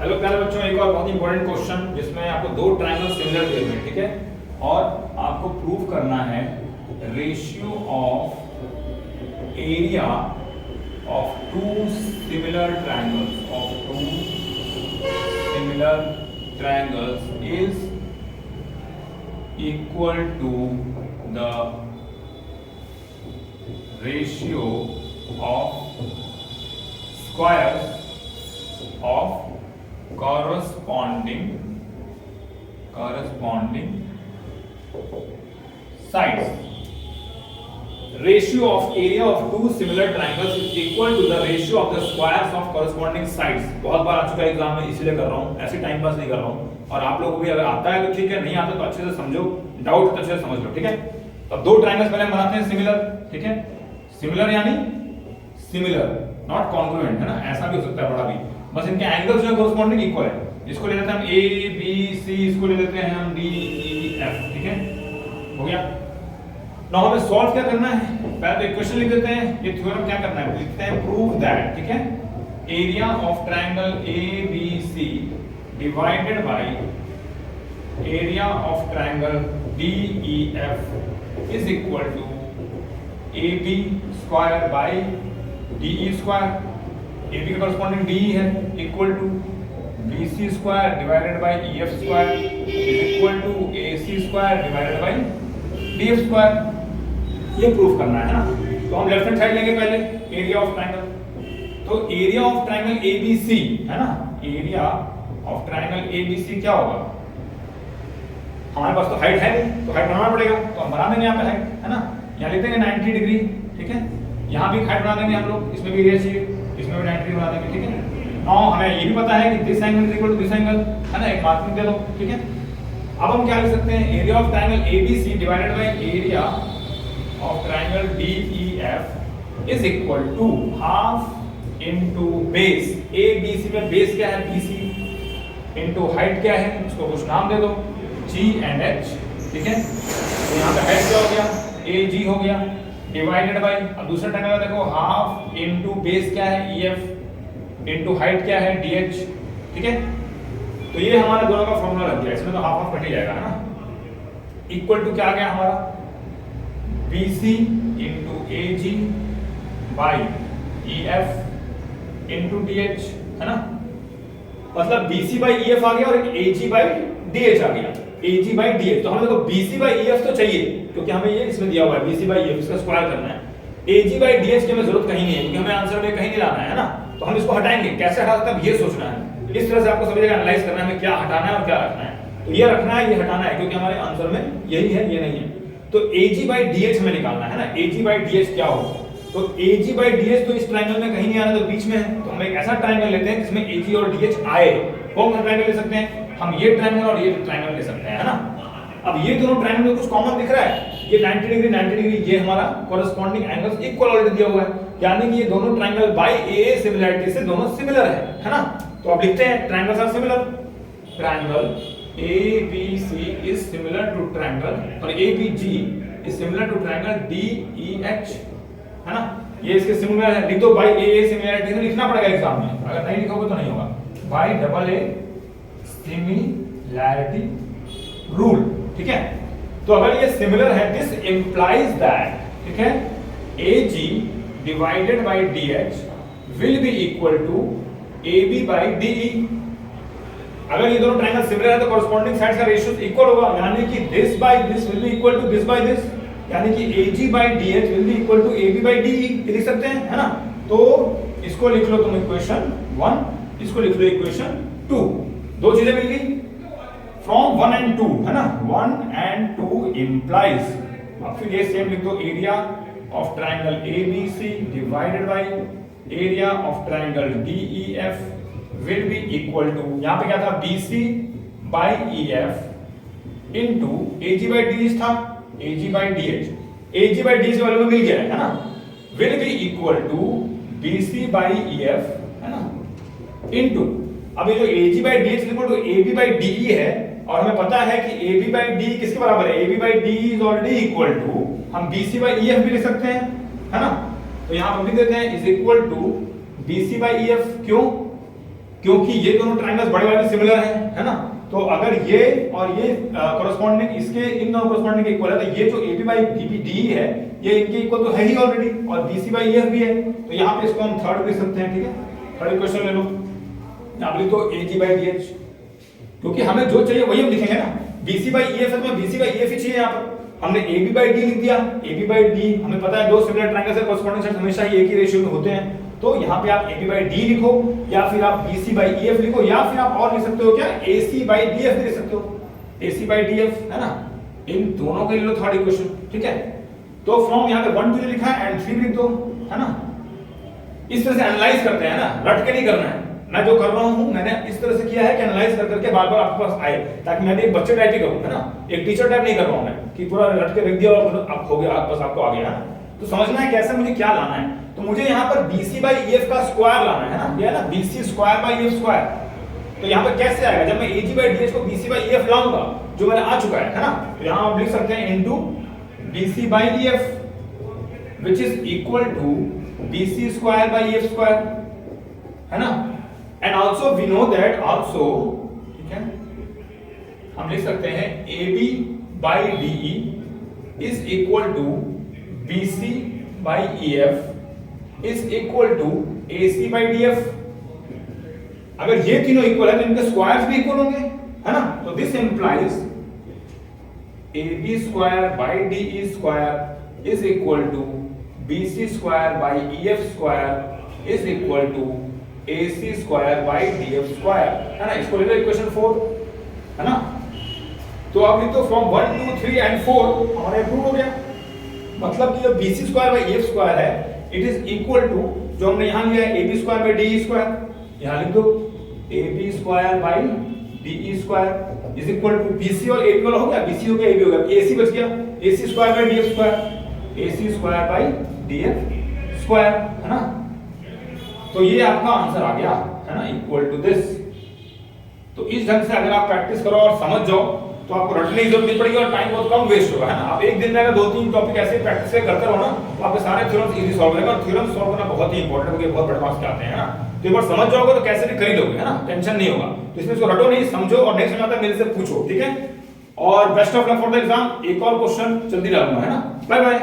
Hello प्यारे बच्चों, एक और बहुत इंपॉर्टेंट क्वेश्चन जिसमें आपको दो ट्रायंगल सिमिलर दिए हुए हैं, ठीक है, और आपको प्रूव करना है ratio of area of two similar triangles is equal to the ratio of squares of corresponding sides. Ratio of area of two similar triangles is equal to the ratio of the squares of corresponding sides. बहुत बार आ चुका है exam में, इसीलिए कर रहा हूँ, ऐसे time pass नहीं कर रहा हूँ। और आप लोगों को भी अगर आता है तो ठीक है, नहीं आता तो अच्छे से समझो, डाउट तो अच्छे से समझ लो, ठीक है। अब दो ट्रायंगल्स पहले हम बनाते हैं सिमिलर, ठीक है। सिमिलर यानी सिमिलर, नॉट कॉन्ग्रुएंट, है ना, ऐसा भी हो सकता है बड़ा भी, बस इनके एंगल्स जो है कोरस्पॉन्डिंग इक्वल है। इसको ले लेते हैं हम ए बी सी, इसको ले लेते हैं हम डी ई एफ, ठीक है, हो गया। नाउ हमें सॉल्व क्या करना है, पहले तो इक्वेशन लिख देते हैं, ये थ्योरम क्या करना है, लिखते हैं प्रूव दैट, ठीक है, area of triangle A B C divided by area of triangle D E F is equal to A B square by D E square. AB का corresponding DE है, equal to BC square divided by EF square is equal to AC square divided by DF square. ये proof करना है ना, तो हम left hand side लेंगे पहले एरिया ऑफ ट्रायंगल। तो एरिया ऑफ ट्रायंगल ABC है ना, एरिया ऑफ ट्रायंगल ABC क्या होगा, हमारे पास तो हाइट है, तो हाइट बनाना पड़ेगा, तो हम बना देंगे यहाँ पे हाइट, है ना, यहाँ लेते हैं 90 डिग्री, ठीक है, यहाँ भी हाइट बना देंगे हम लोग, इसमें भी एरिया चाहिए, इसमें भी 90 बना देंगे, ठीक है। नाउ हमें ये भी पता है कि this angle is equal to this angle, है ना, एक मार्किंग दे दो, ठीक है। अब हम क्या लिख सकते हैं, area of triangle ABC divided by area of triangle DEF is equal to half into base, ABC में बेस क्या है BC, इनटू हाइट क्या है, इसको कुछ नाम दे दो G एंड H, ठीक है। तो यहाँ पे हाइट क्या हो गया, AG हो गया, डिवाइडेड बाय, अब दूसरा ट्रायंगल देखो, हाफ इनटू बेस क्या है EF इनटू हाइट क्या है DH, ठीक है। तो ये हमारा दोनों का फॉर्मूला लग गया, इसमें तो हाफ हाफ कट ही जाएगा, है ना, इक्वल टू क्या आ गया हमारा BC into AG by EF into DH, है ना, मतलब BC बाय EF आ गया और एक AG बाय DH आ गया, AG बाय DH। तो हमें देखो BC बाय EF तो चाहिए, क्योंकि हमें ये इसमें दिया हुआ है BC बाय EF, इसका स्क्वायर करना है। AG बाय DH की हमें जरूरत कहीं नहीं है, क्योंकि हमें आंसर में कहीं नहीं लाना है ना, तो हम इसको हटाएंगे, कैसे हटा सकते हैं ये सोचना है। इस तरह से आपको सभी जगह एनालाइज करना है, हमें क्या हटाना है और क्या रखना है। तो ये रखना है, ये हटाना है, क्योंकि हमारे आंसर में यही है, ये नहीं है। तो AG बाय DH हमें निकालना है ना, AG बाय DH क्या होगा, तो AG बाय DH तो इस ट्रायंगल में कहीं नहीं आना, तो बीच में है, तो हम एक ऐसा ट्रायंगल लेते हैं जिसमें AG और DH आए। कौन सा ट्रायंगल ले सकते हैं हम, ये ट्रायंगल और ये ट्रायंगल ले सकते हैं, है ना। अब ये दोनों ट्रायंगल में कुछ कॉमन दिख रहा है, ये 90 डिग्री, ये हमारा कोरस्पॉन्डिंग एंगल्स इक्वल ऑलरेडी दिया हुआ है, यानी कि ये दोनों ट्रायंगल बाय AA सिमिलरिटी से दोनों सिमिलर है ना। तो अब लिखते हैं triangles are similar, triangle ABC is similar to triangle, और ABG is similar to triangle DEH, है ना, ये इसके सिमिलर है। लिख दो बाय AA सिमिलरिटी, लिखना पड़ेगा एग्जाम में, अगर नहीं लिखोगे तो नहीं होगा, बाय AA सिमिलरिटी रूल, ठीक है। तो अगर ये सिमिलर है, दिस इंप्लाइज दैट, ठीक है, AG divided by DH will be equal to AB by DE। अगर ये दोनों ट्रायंगल सिमिलर है तो कोरस्पॉन्डिंग साइड्स का रेशियो इक्वल होगा, यानी कि this by this will be equal to this by this, यानी कि AG by DH will be equal to AB by DE, ये लिख सकते हैं, है ना। तो इसको लिख लो तुम इक्वेशन 1, इसको लिख लो इक्वेशन 2, दो चीजें मिल गई फ्रॉम 1 and 2, है ना, 1 and 2 implies, अब फिर ये सेम लिख दो, area of triangle ABC divided by area of triangle DEF will be equal to, यहां पे क्या था, BC by EF into AG by DH था, AG by DH, AG by DH वाले में मिल गया है ना, will be equal to BC by EF, है ना, इनटू, अब ये जो AG by DH equal to AB by DE है, और हमें पता है कि AB बाय D किसके बराबर है, AB by D is already equal to, हम BC बाय EF भी लिख सकते हैं, है ना। तो यहां पर लिख देते हैं is equal to BC by EF, क्यों, क्योंकि ये दोनों ट्रायंगल्स बड़े वाले सिमिलर हैं, है ना। तो अगर ये और ये कॉरेस्पॉन्डिंग इसके इन दोनों कॉरेस्पॉन्डिंग इक्वल है, तो ये जो AB बाई DE है ये इनके इक्वल तो है ही ऑलरेडी, और BC बाई EF भी है, तो यहाँ पे इसको हम थर्ड लिख सकते हैं, ठीक है। थर्ड इक्वेशन ले लो, आप लिख दो AG बाई DH, क्योंकि हमें जो चाहिए वही हम लिखेंगे ना। BC बाई EF है तो BC बाई EF ही चाहिए, यहाँ पर हमने AB बाई D लिख दिया। AB बाई D हमें पता है दो सिमिलर ट्रायंगल्स के कॉरेस्पॉन्डिंग साइड हमेशा ही एक ही रेशियो में होते हैं, तो यहाँ पे आप AB बाई D लिखो, या फिर आप BC बाई EF लिखो, या फिर आप और लिख सकते हो क्या, AC बाई DF भी लिख सकते हो, AC बाई DF, है ना। इन दोनों के ले लो थर्ड इक्वेशन, ठीक है। तो फ्रॉम यहाँ पे 1 2 लिखा है एंड 3 लिख दो, है ना। इस तरह से एनालाइज करते हैं ना, रट के नहीं करना है। मैं जो कर रहा हूँ मैंने इस तरह से किया है कि एनालाइज कर करके बार बार आपके पास आए, ताकि मैं भी एक बच्चे टाइप ही करूँ, है ना, एक टीचर टाइप नहीं कर रहा हूँ मैं कि पूरा रट के रख दिया और अब हो गया, बस आपको आ गया। तो समझना है कैसे मुझे क्या लाना है। तो मुझे यहाँ पर BC बाई EF का स्क्वायर लाना है ना, ये है ना BC square by EF square. तो यहाँ पर कैसे आएगा, जब मैं AG बाई DH को BC बाई EF लाऊंगा, जो मैंने आ चुका है ना, तो यहाँ आप लिख सकते हैं into BC by EF which is equal to BC square by EF square, है ना। And also we know that also, ठीक है, हम लिख सकते हैं AB by DE is equal to BC by EF is equal to AC by DF। अगर ये तीनों इक्वल है तो इनके स्क्वायर्स भी इक्वल होंगे, है ना। तो this implies AB square by DE square is equal to BC square by EF square is equal to AC square by DF square, है ना। इसको ले लो इक्वेशन 4, है ना। तो अब लिख दो फ्रॉम 1 2 3 एंड 4 हमारा प्रूव हो गया। मतलब कि जो BC square by EF square है इट इज इक्वल टू जो हमने यहां लिया है AB square by DE square, यहां लिख दो AB square by DE square is equal to BC और AB वाला हो गया, BC हो गया, AB हो गया, AC बच गया, AC square by DF square, AC square by DF square, है ना। तो ये आपका आंसर आ गया, है ना, इक्वल टू दिस। तो इस ढंग से अगर आप प्रैक्टिस करो और समझ जाओ तो आपको रटने की जरूरत नहीं पड़ेगी और टाइम बहुत कम वेस्ट होगा, है ना। आप एक दिन में अगर 2-3 टॉपिक ऐसे प्रैक्टिस करते रहो ना, तो आपके सारे थ्योरम्स इजी सॉल्व होंगे। और थ्योरम सॉल्व करना बहुत ही इंपॉर्टेंट है, क्योंकि बहुत बड़े मार्क्स के आते हैं, है ना। तो एक बार समझ जाओगे तो कैसे भी कर ही लोगे, है ना, टेंशन नहीं होगा। तो इसमें इसको रटो नहीं, समझो और नेक्स्ट टाइम आता मेरे से पूछो, ठीक है। और best of luck for the exam. एक और क्वेश्चन जल्दी डालूंगा, है ना। Bye bye.